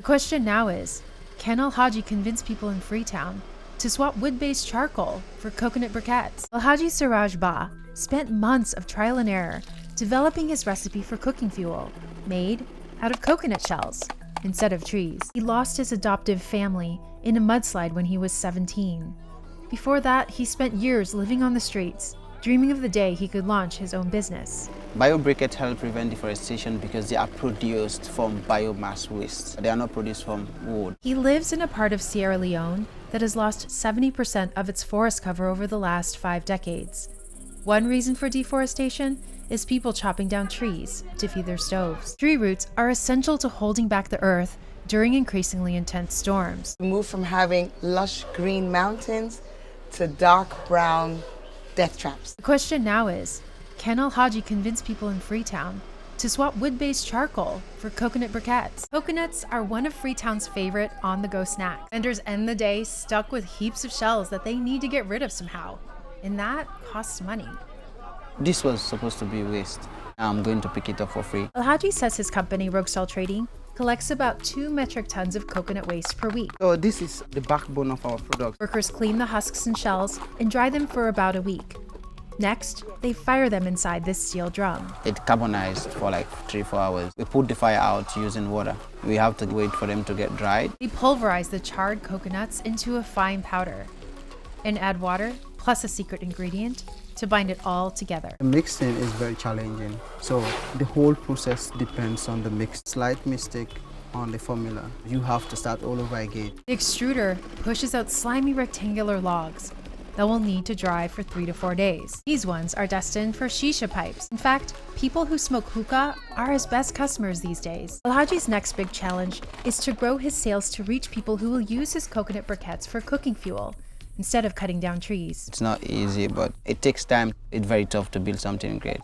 question now is, can Alhaji convince people in Freetown to swap wood-based charcoal for coconut briquettes? Alhaji Siraj Ba spent months of trial and error developing his recipe for cooking fuel, made out of coconut shells instead of trees. He lost his adoptive family in a mudslide when he was 17. Before that, he spent years living on the streets, dreaming of the day he could launch his own business. Briquettes help prevent deforestation because they are produced from biomass waste. They are not produced from wood. He lives in a part of Sierra Leone that has lost 70% of its forest cover over the last 5 decades. One reason for deforestation is people chopping down trees to feed their stoves. Tree roots are essential to holding back the earth during increasingly intense storms. We moved from having lush green mountains to dark brown death traps. The question now is, can Alhaji convince people in Freetown to swap wood-based charcoal for coconut briquettes? Coconuts are one of Freetown's favorite on-the-go snacks. Vendors end the day stuck with heaps of shells that they need to get rid of somehow, and that costs money. This was supposed to be waste. I'm going to pick it up for free. Alhaji says his company, Roguestall Trading, collects about 2 metric tons of coconut waste per week. So this is the backbone of our product. Workers clean the husks and shells and dry them for about a week. Next, they fire them inside this steel drum. It carbonized for like 3-4 hours. We put the fire out using water. We have to wait for them to get dried. They pulverize the charred coconuts into a fine powder and add water plus a secret ingredient to bind it all together. The mixing is very challenging, so the whole process depends on the mix. Slight mistake on the formula, you have to start all over again. The extruder pushes out slimy rectangular logs that will need to dry for 3 to 4 days. These ones are destined for shisha pipes. In fact, people who smoke hookah are his best customers these days. Alhaji's next big challenge is to grow his sales to reach people who will use his coconut briquettes for cooking fuel instead of cutting down trees. It's not easy, but it takes time. It's very tough to build something great.